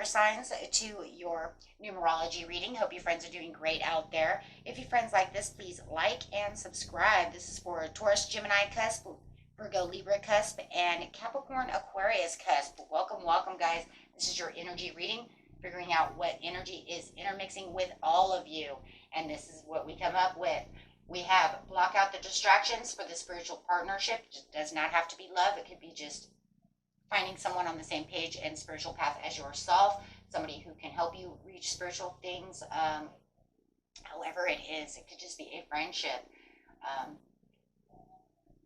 fire signs to your numerology reading. Hope you friends are doing great out there. If you friends like this, please like and subscribe. This is for Taurus, Gemini cusp, Virgo, Libra cusp, and Capricorn, Aquarius cusp. Welcome, welcome, guys. This is your energy reading, figuring out what energy is intermixing with all of you. And this is what we come up with. We have block out the distractions for the spiritual partnership. It does not have to be love. It could be just finding someone on the same page and spiritual path as yourself, somebody who can help you reach spiritual things. However it is, it could just be a friendship.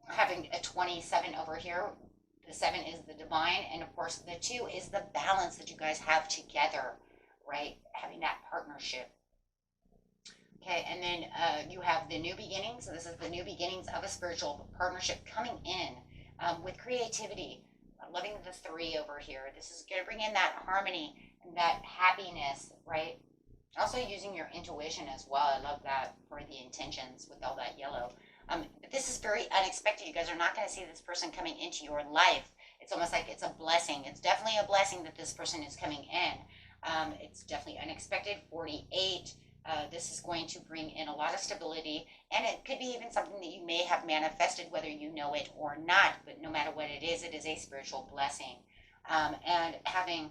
Having a 27 over here, the 7 is the divine, and of course the 2 is the balance that you guys have together, right? Having that partnership. Okay, and then you have the new beginnings. So this is the new beginnings of a spiritual partnership coming in with creativity. Loving the 3 over here. This is going to bring in that harmony and that happiness, right? Also using your intuition as well. I love that for the intentions with all that yellow. But this is very unexpected. You guys are not going to see this person coming into your life. It's almost like it's a blessing. It's definitely a blessing that this person is coming in. It's definitely unexpected. 48. This is going to bring in a lot of stability, and it could be even something that you may have manifested, whether you know it or not. But no matter what it is a spiritual blessing. And having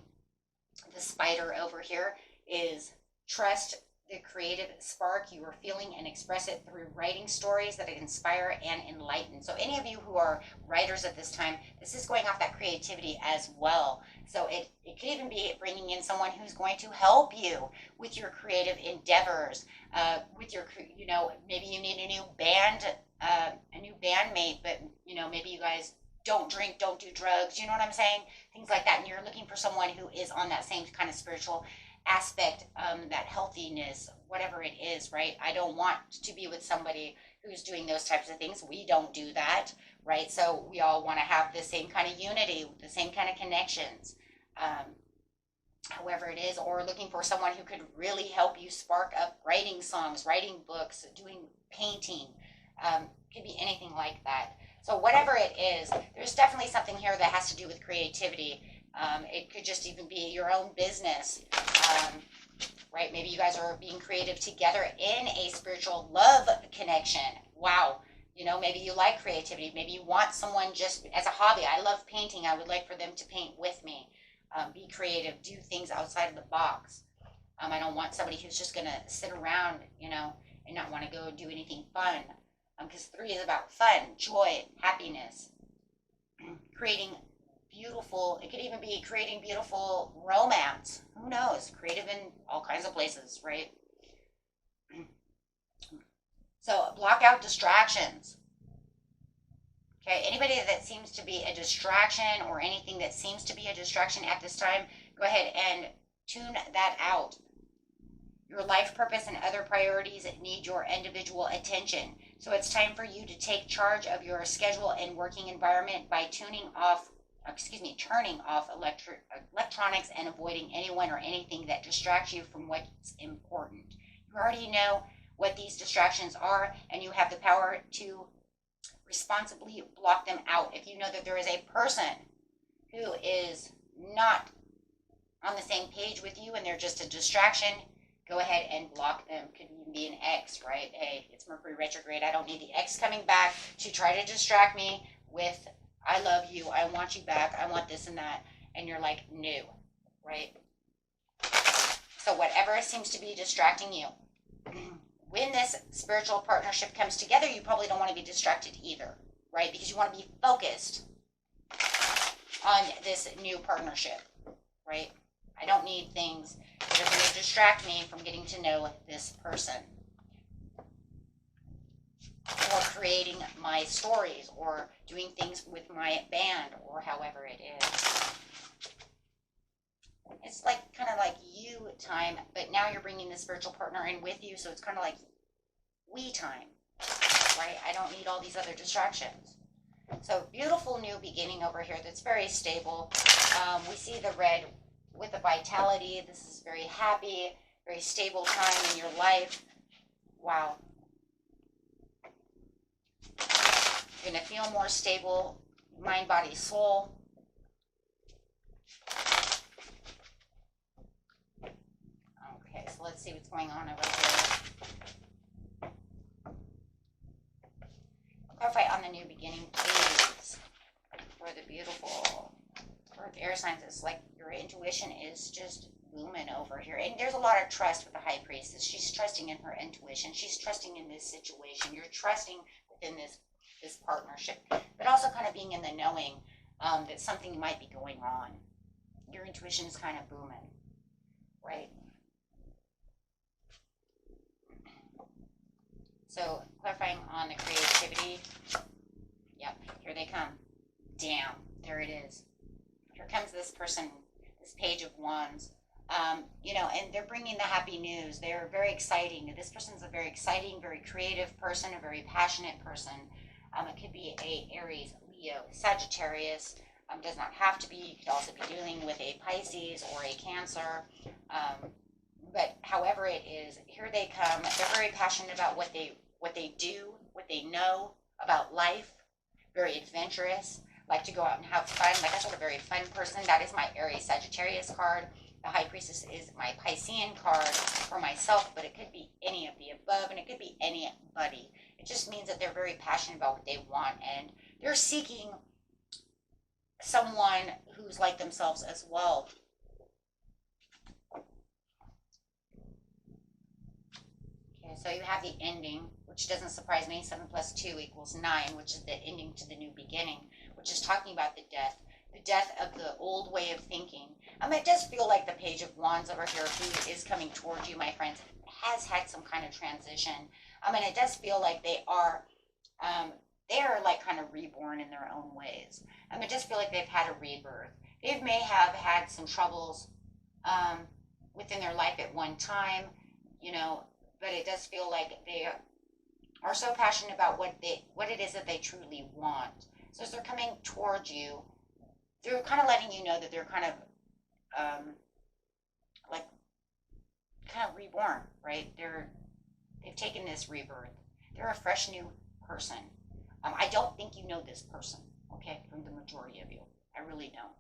the spider over here is trust the creative spark. You are feeling and express it through writing stories that inspire and enlighten. So any of you who are writers at this time, this is going off that creativity as well. So it could even be bringing in someone who's going to help you with your creative endeavors, with your, maybe you need a new bandmate, but, maybe you guys don't drink, don't do drugs, you know what I'm saying? Things like that. And you're looking for someone who is on that same kind of spiritual aspect, that healthiness, whatever it is, right? I don't want to be with somebody who's doing those types of things. We don't do that, right? So we all want to have the same kind of unity, the same kind of connections, however it is, or looking for someone who could really help you spark up writing songs, writing books, doing painting, could be anything like that. So whatever it is, there's definitely something here that has to do with creativity. It could just even be your own business, right? Maybe you guys are being creative together in a spiritual love connection. Wow. Maybe you like creativity. Maybe you want someone just as a hobby. I love painting. I would like for them to paint with me. Be creative. Do things outside of the box. I don't want somebody who's just going to sit around, and not want to go do anything fun. Because 3 is about fun, joy, happiness, creating beautiful, it could even be creating beautiful romance. Who knows? Creative in all kinds of places, right? So block out distractions. Okay, anybody that seems to be a distraction or anything that seems to be a distraction at this time, go ahead and tune that out. Your life purpose and other priorities need your individual attention. So it's time for you to take charge of your schedule and working environment by turning off electronics and avoiding anyone or anything that distracts you from what's important. You already know what these distractions are, and you have the power to responsibly block them out. If you know that there is a person who is not on the same page with you and they're just a distraction, go ahead and block them. Could even be an ex, right? Hey, it's Mercury retrograde. I don't need the ex coming back to try to distract me with, I love you, I want you back, I want this and that. And you're like, no, right? So whatever seems to be distracting you, when this spiritual partnership comes together, you probably don't want to be distracted either, right? Because you want to be focused on this new partnership, right? I don't need things that are going to distract me from getting to know this person, or creating my stories, or doing things with my band, or however it is. It's kind of like you time, but now you're bringing the spiritual partner in with you, so it's kind of like we time, right? I don't need all these other distractions. So beautiful new beginning over here that's very stable. We see the red with the vitality. This is very happy, very stable time in your life. Wow. You're going to feel more stable, mind, body, soul. let's see what's going on over here. Clarify on the new beginning, please, for the beautiful Earth air signs. It's like your intuition is just booming over here. And there's a lot of trust with the High Priestess. She's trusting in her intuition. She's trusting in this situation. You're trusting within this partnership, but also kind of being in the knowing that something might be going on. Your intuition is kind of booming, right? So clarifying on the creativity. Yep, here they come. Damn, there it is. Here comes this person, this Page of Wands. You know, and they're bringing the happy news. They're very exciting. This person's a very exciting, very creative person, a very passionate person. It could be a Aries, Leo, Sagittarius. Does not have to be. You could also be dealing with a Pisces or a Cancer. But however it is, here they come. They're very passionate about what they do, what they know about life. Very adventurous. Like to go out and have fun. Like I said, a very fun person. That is my Aries Sagittarius card. The High Priestess is my Piscean card for myself, but it could be any of the above, and it could be anybody. It just means that they're very passionate about what they want, and they're seeking someone who's like themselves as well. Okay, so you have the ending, which doesn't surprise me. 7 + 2 = 9, which is the ending to the new beginning, which is talking about the death of the old way of thinking. It does feel like the Page of Wands over here, who is coming towards you, my friends, has had some kind of transition. It does feel like they are like kind of reborn in their own ways. It does feel like they've had a rebirth. They may have had some troubles within their life at one time, you know, but it does feel like they are so passionate about what it is that they truly want. So as they're coming towards you, they're kind of letting you know that they're kind of reborn, right? They've taken this rebirth. They're a fresh new person. I don't think you know this person, okay, from the majority of you. I really don't.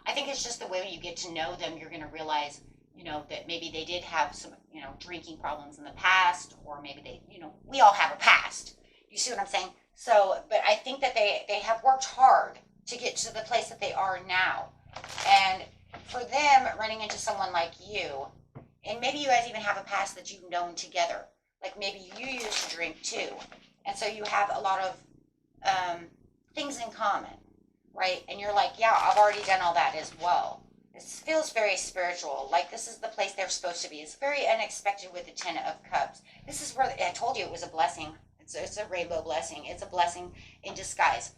I think it's just the way you get to know them, you're going to realize, you know, that maybe they did have some, you know, drinking problems in the past, or maybe they, you know, we all have a past. You see what I'm saying? So, but I think that they have worked hard to get to the place that they are now. And for them, running into someone like you, and maybe you guys even have a past that you've known together. Like maybe you used to drink too. And so you have a lot of things in common, right? And you're like, yeah, I've already done all that as well. This feels very spiritual. Like this is the place they're supposed to be. It's very unexpected with the 10 of Cups. This is where, I told you it was a blessing. It's a rainbow blessing. It's a blessing in disguise.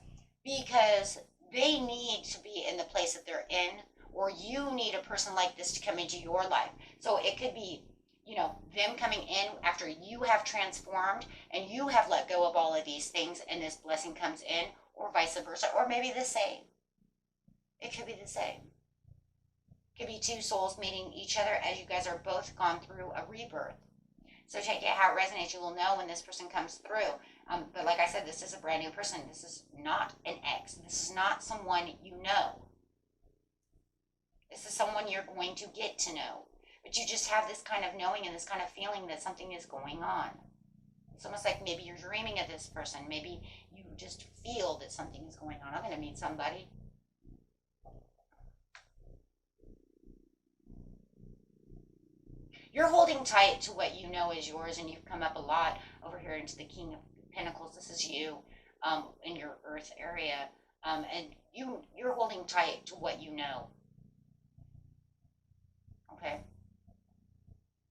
Because they need to be in the place that they're in, or you need a person like this to come into your life. So it could be, you know, them coming in after you have transformed and you have let go of all of these things, and this blessing comes in, or vice versa, or maybe the same. It could be the same. It could be two souls meeting each other as you guys are both gone through a rebirth. So take it how it resonates. You will know when this person comes through. But like I said, this is a brand new person. This is not an ex. This is not someone you know. This is someone you're going to get to know. But you just have this kind of knowing and this kind of feeling that something is going on. It's almost like maybe you're dreaming of this person. Maybe you just feel that something is going on. I'm going to meet somebody. You're holding tight to what you know is yours, and you've come up a lot over here into the King of Pentacles. This is you in your Earth area, and you're holding tight to what you know. Okay?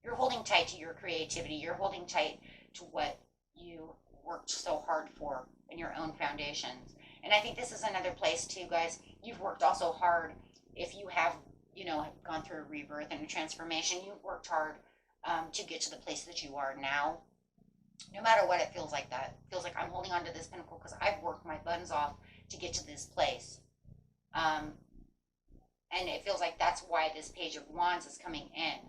You're holding tight to your creativity. You're holding tight to what you worked so hard for in your own foundations. And I think this is another place too, guys. You've worked also hard. If you have, you know, gone through a rebirth and a transformation, you've worked hard to get to the place that you are now. No matter what, it feels like that. It feels like I'm holding on to this pinnacle because I've worked my buns off to get to this place. And it feels like that's why this Page of Wands is coming in.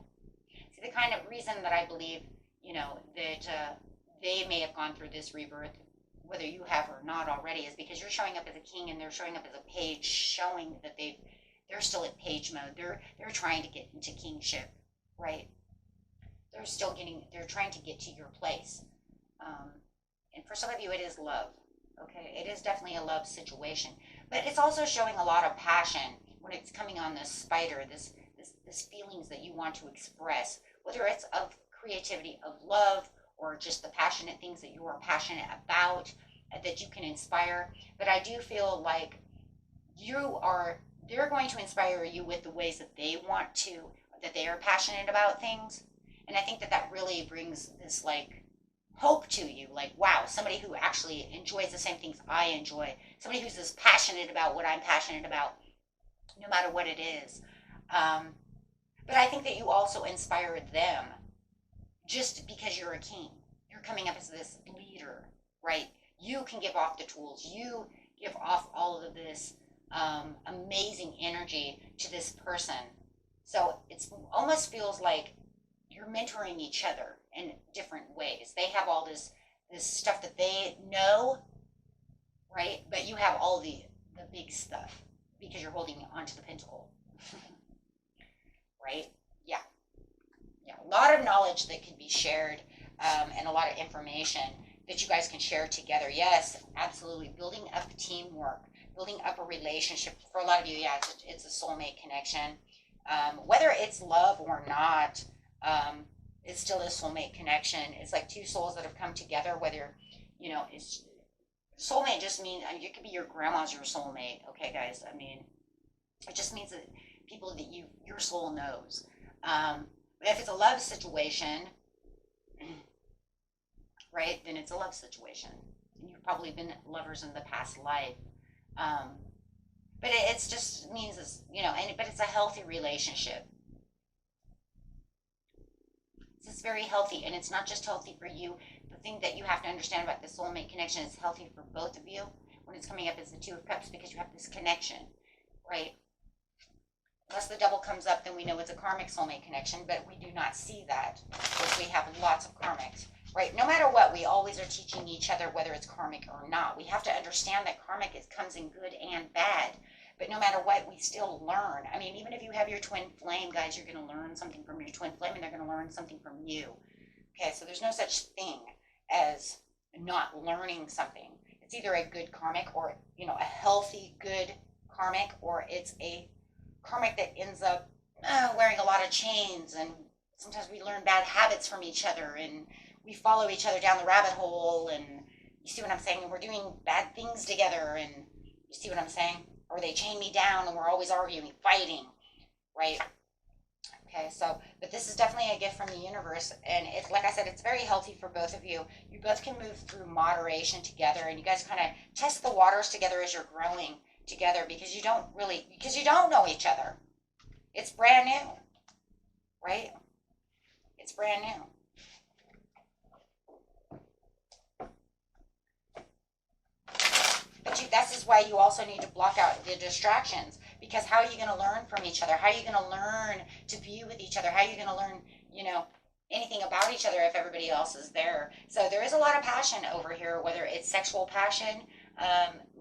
See, the kind of reason that I believe, you know, that they may have gone through this rebirth, whether you have or not already, is because you're showing up as a king and they're showing up as a page, showing that they're still at page mode. They're trying to get into kingship, right? they're trying to get to your place. And for some of you, it is love. Okay, it is definitely a love situation, but it's also showing a lot of passion when it's coming on this spider, this feelings that you want to express, whether it's of creativity, of love, or just the passionate things that you are passionate about, that you can inspire. But I do feel like they're going to inspire you with the ways that they want to, that they are passionate about things. And I think that really brings this like hope to you, like, wow, somebody who actually enjoys the same things I enjoy, somebody who's as passionate about what I'm passionate about, no matter what it is. But I think that you also inspire them just because you're a king. You're coming up as this leader, right? You can give off the tools. You give off all of this amazing energy to this person. So it almost feels like you're mentoring each other in different ways. They have all this stuff that they know, right? But you have all the big stuff because you're holding onto the pentacle, right? Yeah. A lot of knowledge that can be shared, and a lot of information that you guys can share together. Yes, absolutely. Building up teamwork, building up a relationship. For a lot of you, yeah, it's a soulmate connection. Whether it's love or not, it's still a soulmate connection. It's like two souls that have come together, whether, it's soulmate just means, it could be your grandma's your soulmate. Okay, guys. I mean, it just means that people that your soul knows. But if it's a love situation, right, then it's a love situation. And you've probably been lovers in the past life. But it's just means, but it's a healthy relationship. It's very healthy, and it's not just healthy for you. The thing that you have to understand about the soulmate connection is healthy for both of you when it's coming up as the Two of Cups, because you have this connection, right? Unless the Devil comes up, then we know it's a karmic soulmate connection, but we do not see that because we have lots of karmics, right? No matter what, we always are teaching each other, whether it's karmic or not. We have to understand that karmic comes in good and bad. But no matter what, we still learn. I mean, even if you have your twin flame, guys, you're going to learn something from your twin flame, and they're going to learn something from you. Okay, so there's no such thing as not learning something. It's either a good karmic or, a healthy, good karmic, or it's a karmic that ends up wearing a lot of chains, and sometimes we learn bad habits from each other, and we follow each other down the rabbit hole, and you see what I'm saying? And we're doing bad things together, and you see what I'm saying? Or they chain me down and we're always arguing, fighting, right? Okay, but this is definitely a gift from the universe, and it's, like I said, it's very healthy for both of you. You both can move through moderation together, and you guys kind of test the waters together as you're growing together, because you don't know each other. It's brand new, right? It's brand new. But this is why you also need to block out the distractions, because how are you going to learn from each other? How are you going to learn to be with each other? How are you going to learn, anything about each other if everybody else is there? So there is a lot of passion over here, whether it's sexual passion,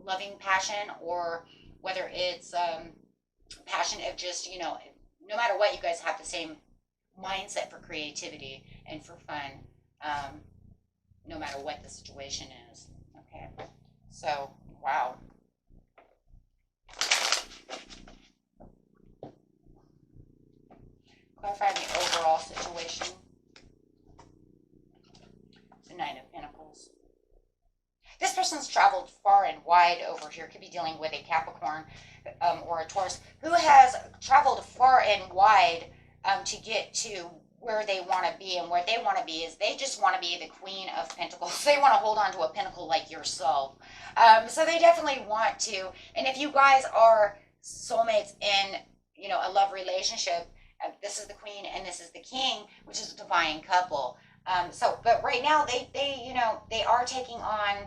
loving passion, or whether it's passion of just, no matter what, you guys have the same mindset for creativity and for fun, no matter what the situation is. Okay, so wow. Clarify the overall situation. The Nine of Pentacles. This person's traveled far and wide over here. Could be dealing with a Capricorn or a Taurus who has traveled far and wide to get to where they want to be. And where they want to be is they just want to be the Queen of Pentacles. They want to hold on to a pentacle like yourself. So they definitely want to. And if you guys are soulmates in, a love relationship, this is the Queen and this is the King, which is a divine couple. But right now they are taking on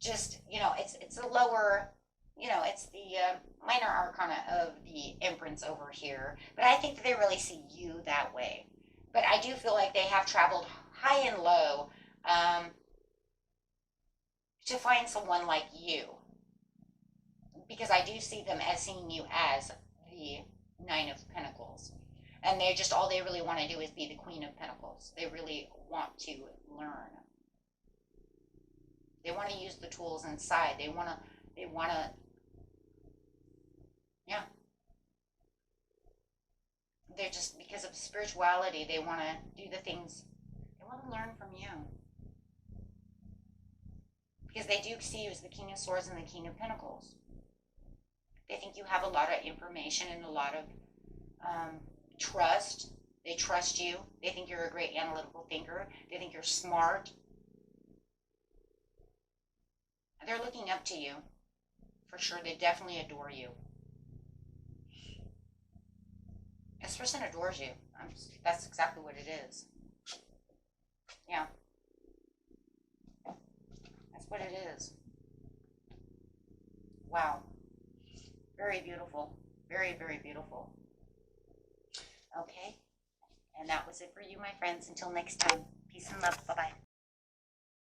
just, it's a lower, it's the minor arcana of the Empress over here. But I think that they really see you that way. But I do feel like they have traveled high and low to find someone like you. Because I do see them as seeing you as the Nine of Pentacles. And they just, all they really want to do is be the Queen of Pentacles. They really want to learn. They want to use the tools inside. They want to, yeah. They're just, because of spirituality, they want to do the things, they want to learn from you. Because they do see you as the King of Swords and the King of Pentacles. They think you have a lot of information and a lot of trust. They trust you. They think you're a great analytical thinker. They think you're smart. They're looking up to you. For sure, they definitely adore you. This person adores you. That's exactly what it is. Yeah. That's what it is. Wow. Very beautiful. Very, very beautiful. Okay. And that was it for you, my friends. Until next time. Peace and love. Bye-bye.